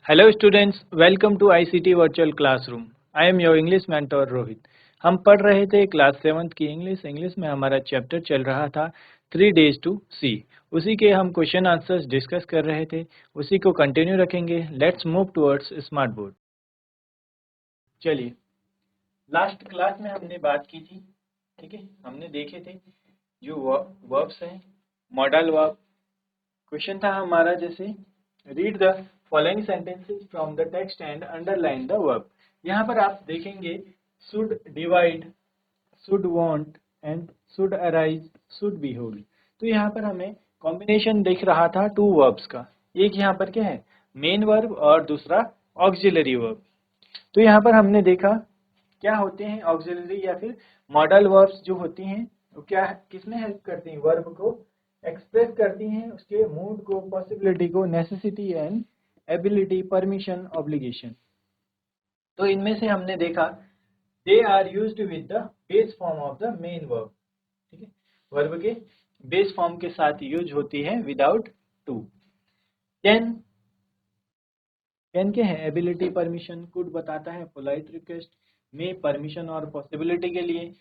Hello students, welcome to ICT virtual classroom. I am your English mentor Rohit. हम पढ़ रहे थे क्लास 7 की इंग्लिश में हमारा चैप्टर चल रहा था 3 days टू सी। उसी के हम क्वेश्चन आंसर्स डिस्कस कर रहे थे, उसी को कंटिन्यू रखेंगे। Let's move towards smart board. चलिए, लास्ट क्लास में हमने बात की थी, ठीक है। हमने देखे थे जो वर्ब्स हैं, मॉडल वर्ब। क्वेश्चन था हमारा जैसे read the following sentences from the text and underline the verb. यहाँ पर आप देखेंगे should divide, should want and should arise, should be hold. तो यहाँ पर हमें कॉम्बिनेशन दिख रहा था टू वर्ब्स का। एक यहाँ पर क्या है, मेन वर्ब, और दूसरा ऑक्सिलरी वर्ब। तो यहाँ पर हमने देखा क्या होते हैं ऑक्सिलरी या फिर मॉडल वर्ब्स जो होती हैं, वो क्या किसमें हेल्प करती हैं, वर्ब को एक्सप्रेस करती हैं, उसके मूड को, पॉसिबिलिटी को, necessity and ability, permission, obligation. तो इनमें से हमने देखा they are used with the base form of the main verb, ठीक है। वर्ब के बेस फॉर्म के साथ यूज होती है विदाउट टू। कैन, कैन के है एबिलिटी, परमिशन। कुड बताता है पोलाइट रिक्वेस्ट में परमिशन और पॉसिबिलिटी के लिए।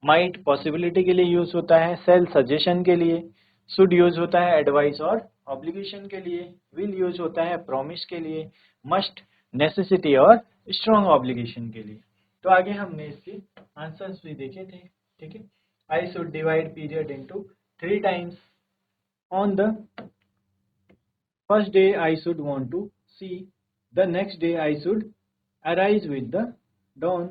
माइट पॉसिबिलिटी के लिए यूज होता है, सेल सजेशन के लिए। शुड यूज होता है एडवाइस और ऑब्लिगेशन के लिए। विल यूज होता है प्रॉमिस के लिए। मस्ट नेसेसिटी और स्ट्रॉन्ग ऑब्लिगेशन के लिए। तो आगे हमने इसके आंसर्स भी देखे थे, ठीक है। I should divide period into 3 times. On the first day I should want to see. The next day I should arise with the dawn.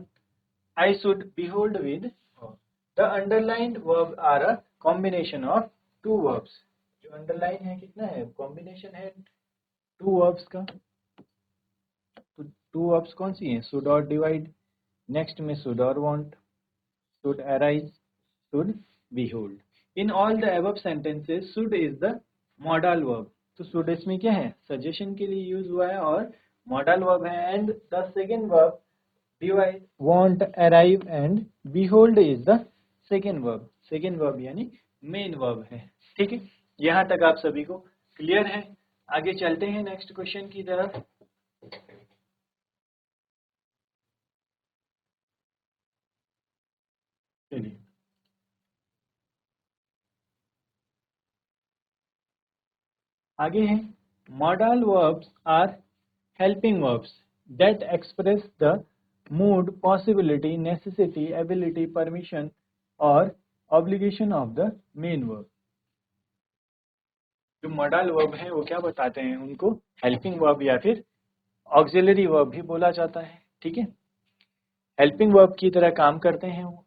I should behold with awe. The underlined verbs are a combination of two verbs. जो underline है कितना है, combination है two verbs का। तो two verbs कौन सी हैं, should और divide। next में should और want, should arise, should behold. In all the above sentences should is the modal verb. तो should इसमें क्या है, सजेशन के लिए यूज हुआ है और मॉडल वर्ब है। And the second verb divide, want, arrive and behold is the second verb. Second verb यानी मेन वर्ब है, ठीक है। यहाँ तक आप सभी को क्लियर है। आगे चलते हैं नेक्स्ट क्वेश्चन की तरफ। चलिए, आगे है modal verbs are helping verbs that express the mood, possibility, necessity, ability, permission और obligation of the main verb. जो मॉडल वर्ब है वो क्या बताते हैं, उनको हेल्पिंग वर्ब या फिर ऑक्सिलरी वर्ब भी बोला जाता है, ठीक है। हेल्पिंग वर्ब की तरह काम करते हैं वो,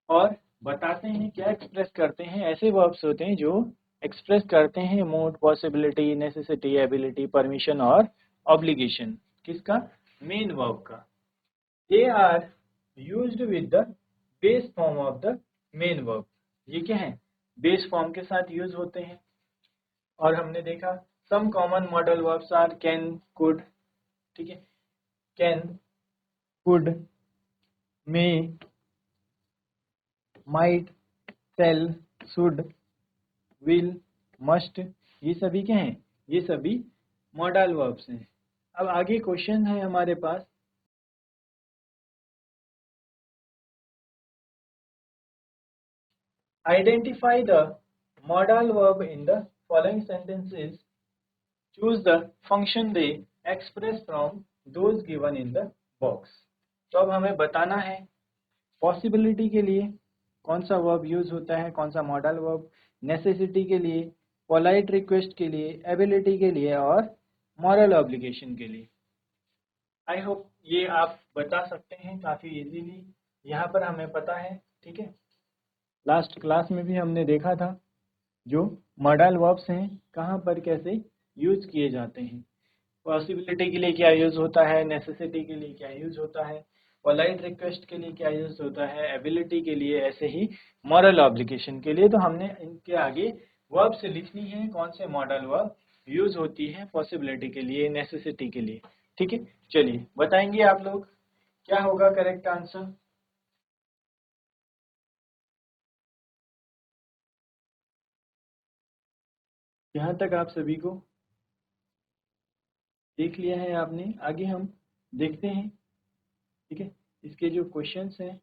और बताते हैं क्या एक्सप्रेस करते हैं। ऐसे वर्ब्स होते हैं जो एक्सप्रेस करते हैं mood, possibility, necessity, ability, permission और ऑब्लिगेशन। किसका, मेन वर्ब का। They are used with the base form of the main verb. ये क्या है, बेस फॉर्म के साथ यूज होते हैं। और हमने देखा some common modal verbs are can, could, ठीक है। Can, could, may, might, shall, should, will, must, ये सभी क्या हैं, ये सभी मॉडल वर्ब्स हैं। अब आगे क्वेश्चन है हमारे पास, identify the modal verb in the following sentences, choose the function they express from those given in the box. तो अब हमें बताना है पॉसिबिलिटी के लिए कौन सा वर्ब यूज होता है, कौन सा मॉडल वर्ब, नेसेसिटी के लिए, पोलाइट रिक्वेस्ट के लिए, एबिलिटी के लिए और मॉरल ऑब्लिगेशन के लिए। आई होप ये आप बता सकते हैं काफ़ी इजीली, यहाँ पर हमें पता है, ठीक है। लास्ट क्लास में भी हमने देखा था जो मॉडल वर्ब्स हैं कहाँ पर कैसे यूज किए जाते हैं। पॉसिबिलिटी के लिए क्या यूज होता है, नेसेसिटी के लिए क्या यूज होता है, पोलाइट रिक्वेस्ट के लिए क्या यूज होता है, एबिलिटी के लिए, ऐसे ही मॉरल ऑब्लिगेशन के लिए। तो हमने इनके आगे वर्ब्स लिखनी है, कौन से मॉडल वर्ब यूज होती है पॉसिबिलिटी के लिए, नेसेसिटी के लिए, ठीक है। चलिए बताएंगे आप लोग क्या होगा करेक्ट आंसर। यहाँ तक आप सभी को देख लिया है आपने। आगे हम देखते हैं, ठीक है, इसके जो क्वेश्चंस हैं।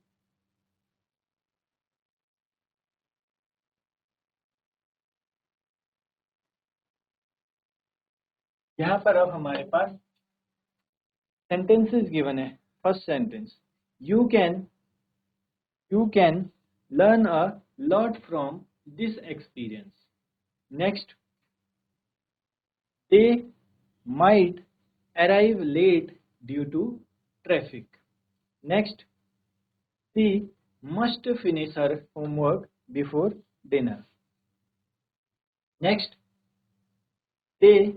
यहाँ पर अब हमारे पास सेंटेंसेस गिवन है। First sentence, you can learn a lot from this experience. Next, they might arrive late due to traffic. Next, she must finish her homework before dinner. Next, they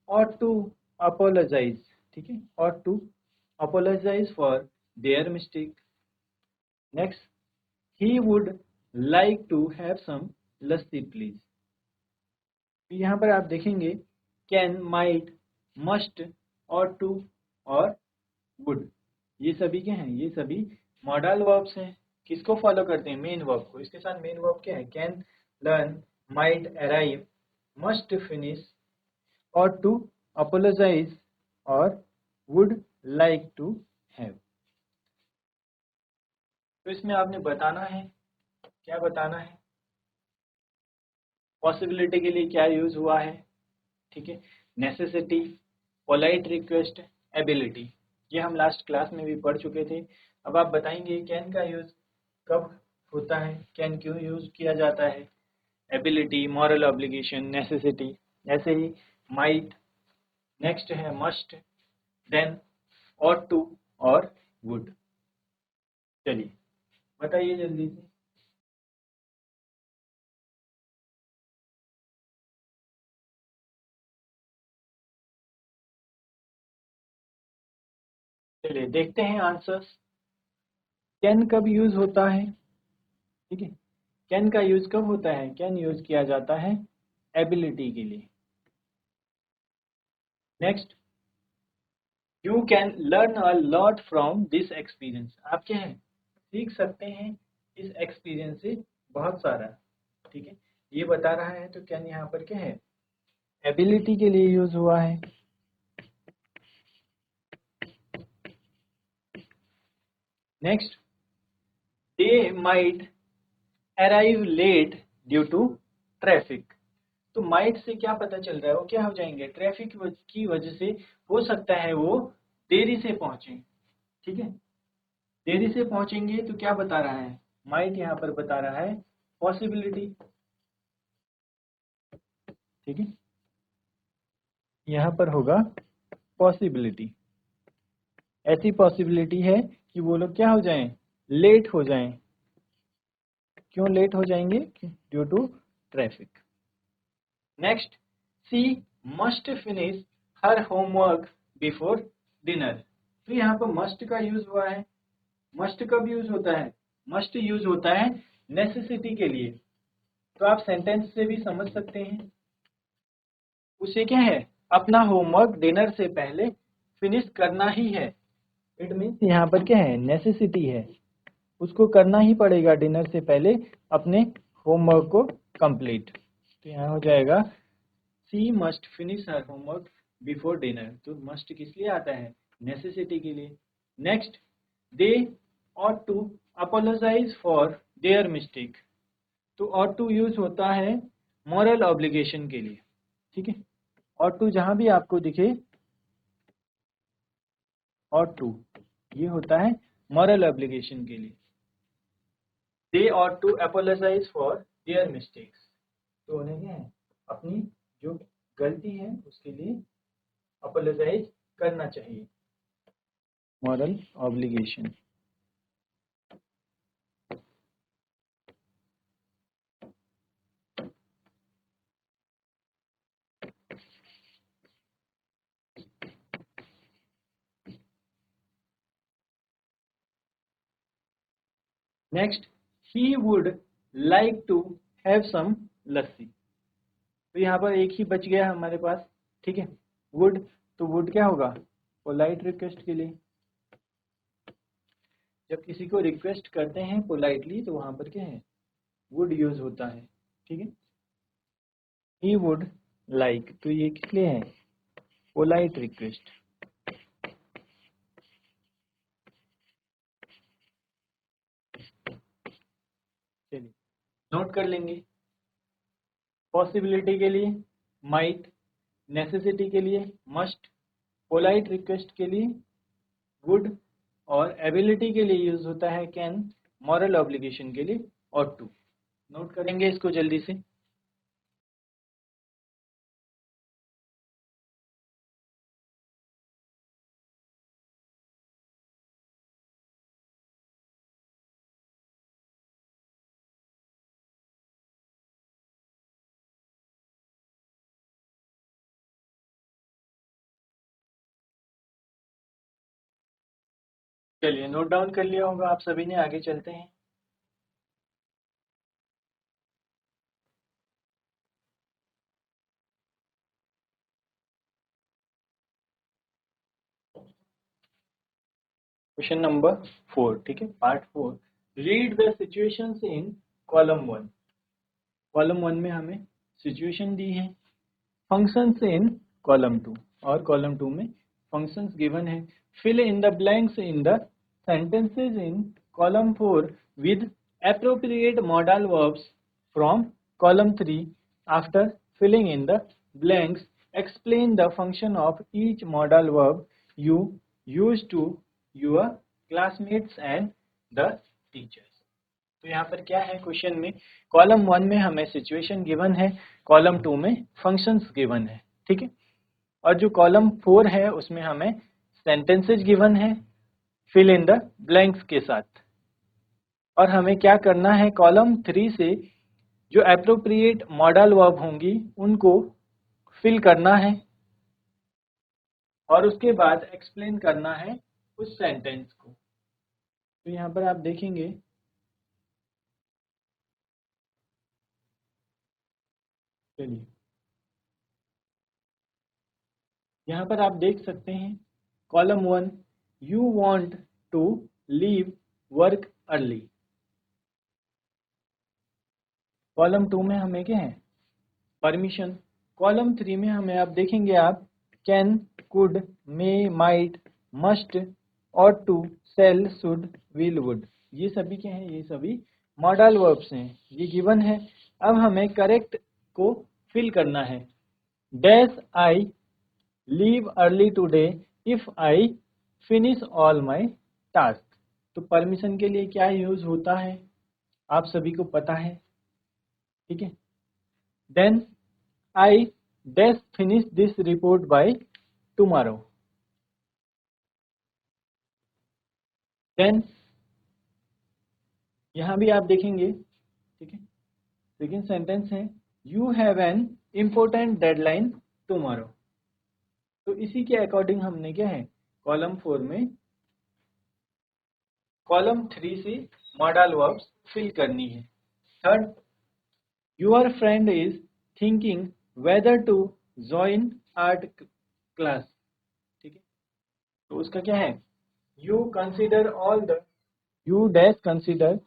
ought to apologize, ठीक है, ought to apologize for their mistake. Next, he would like to have some lassi please. यहाँ पर आप देखेंगे can, might, must, ought to और would, ये सभी क्या हैं? ये सभी मॉडल वर्ब्स हैं। किसको फॉलो करते हैं? मेन वर्ब को। इसके साथ मेन वर्ब क्या है? Can, learn, might, arrive, must finish, और टू अपोलोजाइज और वुड लाइक टू हैव। तो इसमें आपने बताना है, क्या बताना है? पॉसिबिलिटी के लिए क्या यूज हुआ है, ठीक है, नेसेसिटी, पोलाइट रिक्वेस्ट, एबिलिटी, ये हम लास्ट क्लास में भी पढ़ चुके थे। अब आप बताएंगे कैन का यूज कब होता है, कैन क्यों यूज किया जाता है, एबिलिटी, मॉरल ऑब्लिगेशन, नेसेसिटी, ऐसे ही माइट, नेक्स्ट है मस्ट, देन ऑट टू और वुड। चलिए बताइए जल्दी से। चलिए देखते हैं आंसर्स। कैन कब यूज होता है, ठीक है, कैन का यूज कब होता है? कैन यूज किया जाता है एबिलिटी के लिए। Next, you can learn a lot from this experience. आप क्या है? सीख सकते हैं इस एक्सपीरियंस से बहुत सारा, ठीक है, ये बता रहा है। तो कैन यहाँ पर क्या है? एबिलिटी के लिए यूज हुआ है। Next, they might arrive late due to traffic. तो माइट से क्या पता चल रहा है? वो क्या हो जाएंगे? ट्रैफिक की वजह से हो सकता है वो देरी से पहुंचे, ठीक है, देरी से पहुंचेंगे। तो क्या बता रहा है? माइट यहाँ पर बता रहा है पॉसिबिलिटी, ठीक है, यहाँ पर होगा पॉसिबिलिटी। ऐसी पॉसिबिलिटी है कि वो लोग क्या हो जाएं? लेट हो जाएं। क्यों लेट हो जाएंगे? Due to traffic. Next, she must finish her homework before dinner. तो यहाँ पर मस्ट का यूज हुआ है। मस्ट कब यूज होता है? मस्ट यूज होता है नेसेसिटी के लिए। तो आप सेंटेंस से भी समझ सकते हैं, उसे क्या है? अपना होमवर्क डिनर से पहले फिनिश करना ही है। इट मीन्स यहाँ पर क्या है? नेसेसिटी है, उसको करना ही पड़ेगा डिनर से पहले अपने होमवर्क को कंप्लीट। तो यहाँ हो जाएगा she must finish her homework before dinner. तो मस्ट किस लिए आता है? नेसेसिटी के लिए। Next, they ought to apologise for their mistake. तो ऑट टू यूज होता है मॉरल ऑब्लिगेशन के लिए, ठीक है, ऑट टू जहां भी आपको दिखे ऑट टू, ये होता है मॉरल ऑब्लिगेशन के लिए। They ought to apologise for their mistakes. तो उन्हें क्या है? अपनी जो गलती है उसके लिए अपोलोजाइज करना चाहिए, moral obligation. Next, he would like to have some lassi. तो यहाँ पर एक ही बच गया हमारे पास, ठीक है, वुड। तो वुड क्या होगा? पोलाइट रिक्वेस्ट के लिए। जब किसी को रिक्वेस्ट करते हैं पोलाइटली तो वहां पर क्या है? वुड यूज होता है, ठीक है। ही वुड लाइक, तो ये किस लिए है? Polite request. चलिए नोट कर लेंगे। पॉसिबिलिटी के लिए माइट, नेसेसिटी के लिए मस्ट, पोलाइट रिक्वेस्ट के लिए वुड और एबिलिटी के लिए यूज होता है कैन, मॉरल ऑब्लिगेशन के लिए ought to। नोट करेंगे इसको जल्दी से। चलिए नोट डाउन कर लिया होगा आप सभी ने, आगे चलते हैं। क्वेश्चन नंबर 4, ठीक है, part 4। Read the situations in column 1। Column 1 में हमें सिचुएशन दी है, फंक्शंस इन कॉलम 2 और कॉलम 2 में फंक्शंस गिवन है। Fill in the blanks in the sentences in column 4 with appropriate modal verbs from column 3. After filling in the blanks, explain the function of each modal verb you use to your classmates and the teachers. तो यहाँ पर क्या है question में, column 1 में हमें situation given है, column 2 में फंक्शंस गिवन है, ठीक है, और जो कॉलम 4 है उसमें हमें सेंटेंसेज गिवन है फिल इन द ब्लैंक्स के साथ। और हमें क्या करना है, कॉलम 3 से जो एप्रोप्रिएट मॉडल वर्ब होंगी उनको फिल करना है और उसके बाद एक्सप्लेन करना है उस सेंटेंस को। तो यहाँ पर आप देखेंगे, चलिए यहाँ पर आप देख सकते हैं column 1, you want to leave work early. Column 2 में हमें क्या है, परमिशन। कॉलम 3 में हमें आप देखेंगे आप can, could, may, might, must, ought to, shall, should, will, would, ये सभी क्या हैं, ये सभी मॉडल वर्ब्स हैं, ये गिवन है। अब हमें करेक्ट को फिल करना है। Dash I leave early today if I finish all my task. तो परमिशन के लिए क्या यूज होता है आप सभी को पता है, ठीक है। Then I dash finish this report by tomorrow. Then यहां भी आप देखेंगे, ठीक है, सेकेंड सेंटेंस है you have an important deadline tomorrow. तो इसी के अकॉर्डिंग हमने क्या है, कॉलम 4 में कॉलम 3 से मॉडल वर्ब्स फिल करनी है। Third, your friend is thinking whether to join art class, ठीक है। तो उसका क्या है, you consider all the, you dash consider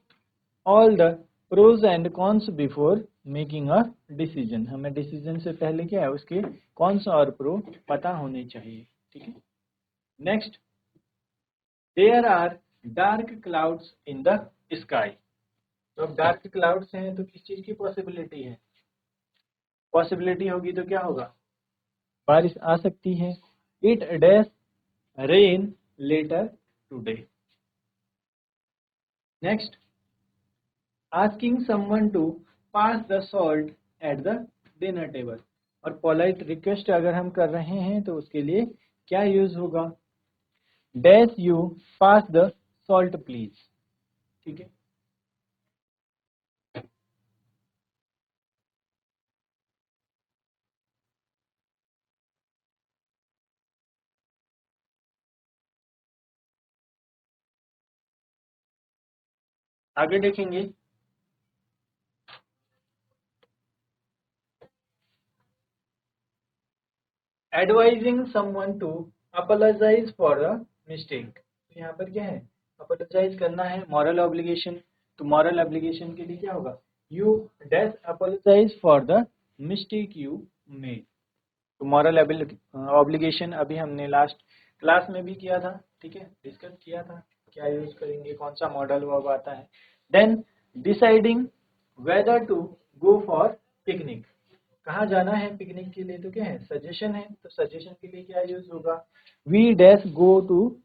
all the pros and cons before making a decision. हमें डिसीजन से पहले क्या है, उसके कॉन्स और प्रो पता होने चाहिए, ठीक है। Next, there are dark clouds in the sky. तो अब डार्क क्लाउड्स हैं तो किस चीज की पॉसिबिलिटी है, पॉसिबिलिटी होगी तो क्या होगा, बारिश आ सकती है। It dash rain later today. Next, asking someone to pass the salt at the dinner table. और पोलाइट रिक्वेस्ट अगर हम कर रहे हैं तो उसके लिए क्या यूज होगा, dash you pass the salt please, ठीक है। आगे देखेंगे, advising someone to apologise for a mistake. तो यहाँ पर क्या है, अपोलोजाइज करना है, मॉरल ऑब्लिगेशन। तो मॉरल ऑब्लिगेशन के लिए क्या होगा, you dash apologise for the mistake you made. तो मॉरल ऑब्लिगेशन अभी हमने लास्ट क्लास में भी किया था, ठीक है, डिस्कस किया था क्या यूज करेंगे, कौन सा मॉडल वर्ब आता है। Then deciding whether to go for picnic, कहाँ जाना है पिकनिक के लिए, तो क्या है, सजेशन है, तो सजेशन के लिए क्या यूज होगा, we dash go to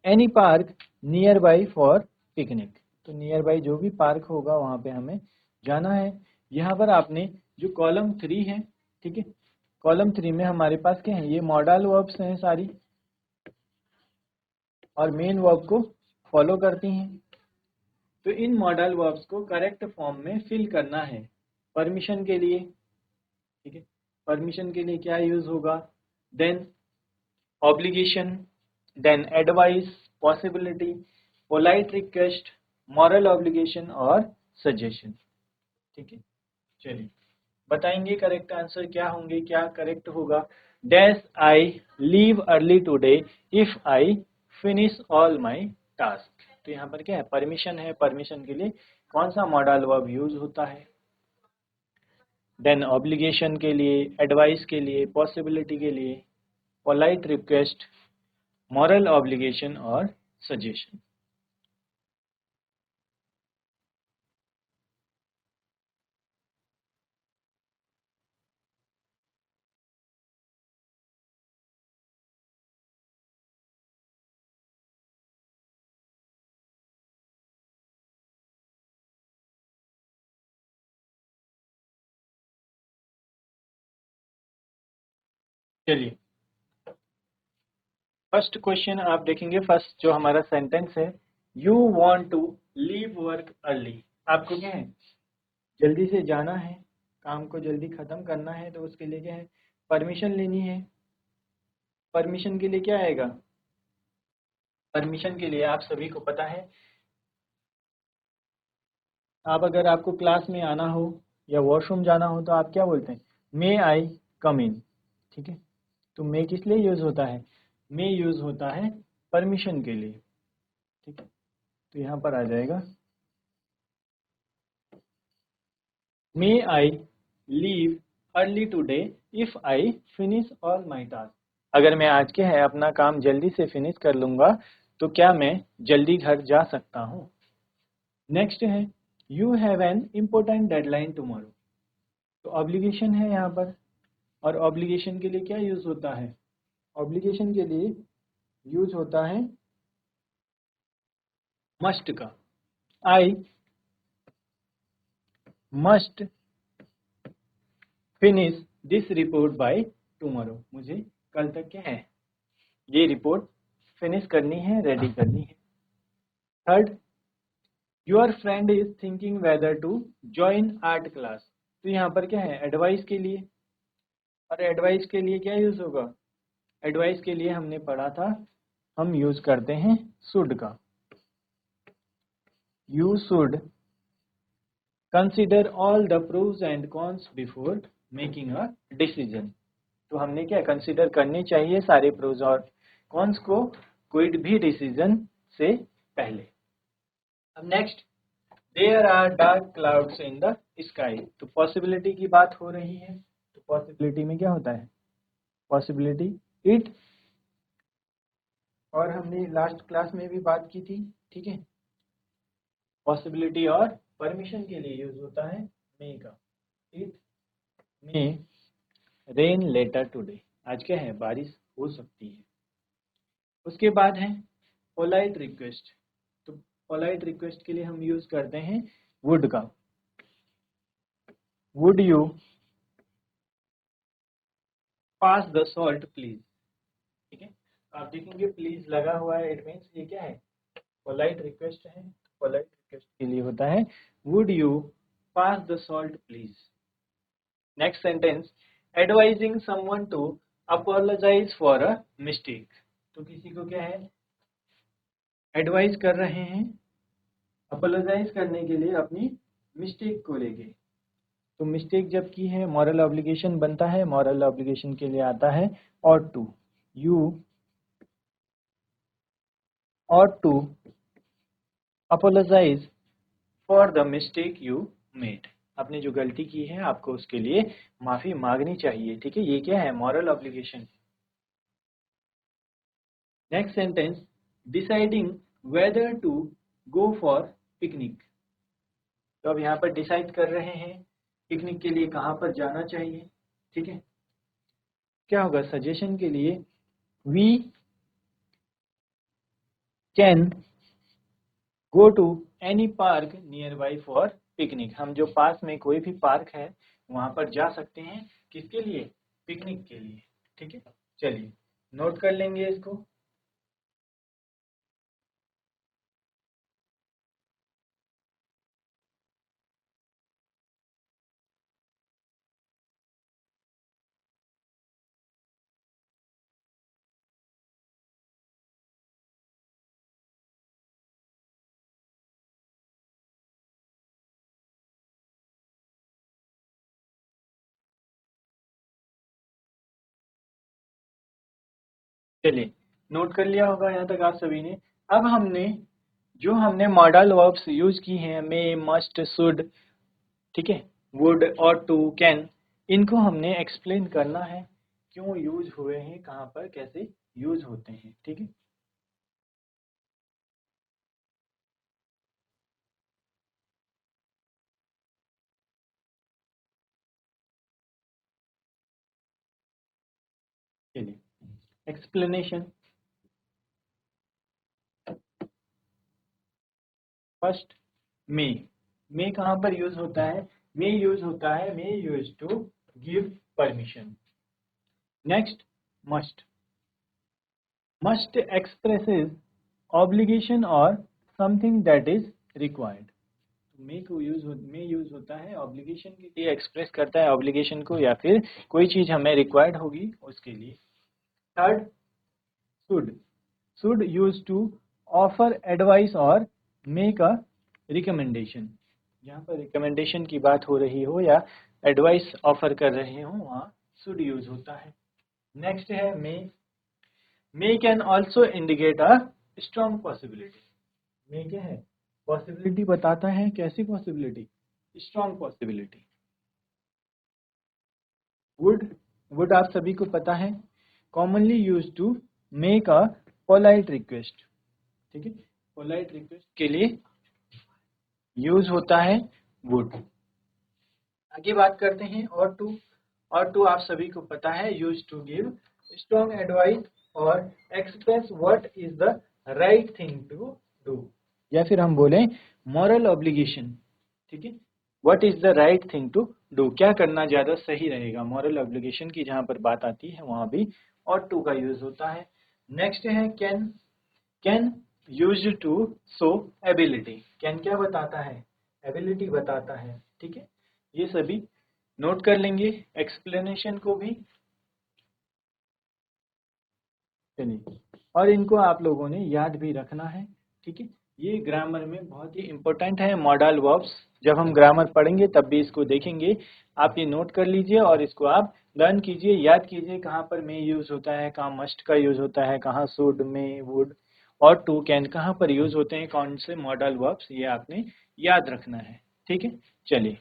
any park nearby for picnic, तो नियर बाई जो भी पार्क होगा वहां पे हमें जाना है। यहाँ पर आपने जो कॉलम 3 है, ठीक है, कॉलम 3 में हमारे पास क्या है, ये मॉडल वर्ब्स हैं सारी और मेन वर्ब को फॉलो करती हैं। तो इन मॉडल वर्ब्स को करेक्ट फॉर्म में फिल करना है। परमिशन के लिए, ठीक है, परमिशन के लिए क्या यूज होगा, then obligation, then advice, possibility, polite request, moral obligation और सजेशन, ठीक है। चलिए बताएंगे करेक्ट आंसर क्या होंगे, क्या करेक्ट होगा। Dash I leave early today if I finish all my task, तो यहाँ पर क्या है, परमिशन है, परमिशन के लिए कौन सा मॉडल वर्ब यूज होता है। देन ऑब्लिगेशन के लिए, एडवाइस के लिए, पॉसिबिलिटी के लिए, पोलाइट रिक्वेस्ट, मॉरल ऑब्लिगेशन और सजेशन। चलिए फर्स्ट क्वेश्चन आप देखेंगे, फर्स्ट जो हमारा सेंटेंस है, you want to leave work early, आपको क्या है, जल्दी से जाना है, काम को जल्दी खत्म करना है, तो उसके लिए क्या है, परमिशन लेनी है। परमिशन के लिए क्या आएगा, परमिशन के लिए आप सभी को पता है, आप अगर आपको क्लास में आना हो या वॉशरूम जाना हो तो आप क्या बोलते हैं, मे आई कम इन, ठीक है। तो मे किस लिए यूज होता है, मे यूज होता है परमिशन के लिए, ठीक है। तो यहाँ पर आ जाएगा, may I leave early today if I finish all my task, अगर मैं आज के है अपना काम जल्दी से फिनिश कर लूंगा तो क्या मैं जल्दी घर जा सकता हूँ। नेक्स्ट है, you have an important deadline tomorrow, तो ऑब्लिगेशन है यहाँ पर, और ऑब्लिगेशन के लिए क्या यूज होता है, ऑब्लिगेशन के लिए यूज होता है मस्ट का, I must finish this report by tomorrow, मुझे कल तक क्या है, ये रिपोर्ट फिनिश करनी है, रेडी करनी है। Third, your friend is thinking whether to join art class, तो यहाँ पर क्या है, एडवाइस के लिए, और एडवाइस के लिए क्या यूज होगा, एडवाइस के लिए हमने पढ़ा था, हम यूज करते हैं शुड का, you should consider all the pros and cons before making a decision, तो हमने क्या कंसिडर करनी चाहिए सारे प्रोज और कॉन्स को कोई भी डिसीजन से पहले। अब next, there are dark clouds in the sky, तो पॉसिबिलिटी की बात हो रही है, तो पॉसिबिलिटी में क्या होता है, पॉसिबिलिटी इट, और हमने लास्ट क्लास में भी बात की थी, ठीक है, पॉसिबिलिटी और परमिशन के लिए यूज होता है मे का, it may rain later today, आज क्या है, बारिश हो सकती है। उसके बाद है पोलाइट रिक्वेस्ट, तो पोलाइट रिक्वेस्ट के लिए हम यूज करते हैं वुड का, would you pass the salt please, ठीक है। आप देखेंगे प्लीज लगा हुआ है, इट मीन्स ये क्या है, पोलाइट रिक्वेस्ट है। पोलाइट रिक्वेस्ट के लिए होता है would you pass the salt please. Next sentence, advising someone to apologise for a mistake, तो किसी को क्या है, एडवाइज कर रहे हैं अपोलोजाइज करने के लिए अपनी मिस्टेक को लेके, तो मिस्टेक जब की है मॉरल ऑब्लिगेशन बनता है, मॉरल ऑब्लिगेशन के लिए आता है ought to, you ought to apologize for the mistake you made, आपने जो गलती की है आपको उसके लिए माफी मांगनी चाहिए, ठीक है। ये क्या है, moral obligation. Next sentence, deciding whether to go for picnic. तो अब यहाँ पर डिसाइड कर रहे हैं पिकनिक के लिए कहाँ पर जाना चाहिए, ठीक है। क्या होगा, सजेशन के लिए we can go to any park nearby for picnic. हम जो पास में कोई भी पार्क है वहां पर जा सकते हैं, किसके लिए, पिकनिक के लिए, ठीक है। चलिए नोट कर लेंगे इसको। चलिए नोट कर लिया होगा यहाँ तक आप सभी ने। अब हमने मॉडल वर्ब्स यूज की हैं, मे, मस्ट, शुड, ठीक है, वुड और टू, कैन, इनको हमने एक्सप्लेन करना है क्यों यूज हुए हैं, कहाँ पर कैसे यूज होते हैं, ठीक है। चलिए एक्सप्लेनेशन। फर्स्ट, मे। मे कहाँ पर यूज होता है, मे यूज होता है, may use to give permission. Next, must. Must expresses obligation और something that is required. May use होता है ऑब्लिगेशन के लिए, एक्सप्रेस करता है ऑब्लिगेशन को, या फिर कोई चीज हमें रिक्वायर्ड होगी उसके लिए। Third, should. Should use to offer advice और मेक अ रिकमेंडेशन। जहाँ पर रिकमेंडेशन की बात हो रही हो या एडवाइस ऑफर कर रहे हो वहाँ शुड यूज होता है। नेक्स्ट है may. May can also indicate a strong possibility. May क्या है, पॉसिबिलिटी बताता है, कैसी possibility, strong possibility. Would. Would आप सभी को पता है, commonly use to make a polite request, ठीक है, पोलाइट रिक्वेस्ट के लिए यूज होता है वुड। आगे बात करते हैं और टू। और टू आप सभी को पता है, use to give strong advice और express what is the right thing to do, या फिर हम बोलें मॉरल ऑब्लिगेशन, ठीक है। What is the right thing to do, क्या करना ज्यादा सही रहेगा, मॉरल ऑब्लिगेशन की जहां पर बात आती है वहां भी और टू का यूज होता है। नेक्स्ट है can. Can used to show ability. Can क्या बताता है, एबिलिटी बताता है, ठीक है। ये सभी नोट कर लेंगे, एक्सप्लेनेशन को भी। चलिए, और इनको आप लोगों ने याद भी रखना है, ठीक है। ये ग्रामर में बहुत ही इंपॉर्टेंट है, मॉडल वर्ब्स। जब हम ग्रामर पढ़ेंगे तब भी इसको देखेंगे। आप ये नोट कर लीजिए और इसको आप लर्न कीजिए, याद कीजिए कहाँ पर मे यूज होता है, कहाँ मस्ट का यूज होता है, कहाँ शुड, मे, वुड और टू, कैन कहाँ पर यूज होते हैं, कौन से मॉडल वर्ब्स, ये आपने याद रखना है, ठीक है। चलिए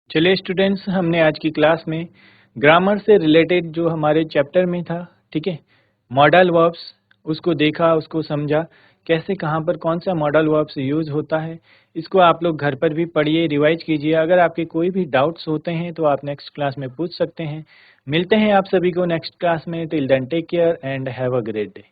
चलिए स्टूडेंट्स, हमने आज की क्लास में ग्रामर से रिलेटेड जो हमारे चैप्टर में था, ठीक है, मॉडल वर्ब्स, उसको देखा, उसको समझा, कैसे कहाँ पर कौन सा मॉडल वर्ब्स यूज होता है। इसको आप लोग घर पर भी पढ़िए, रिवाइज कीजिए। अगर आपके कोई भी डाउट्स होते हैं तो आप नेक्स्ट क्लास में पूछ सकते हैं। मिलते हैं आप सभी को नेक्स्ट क्लास में। Till then take care and have a great day.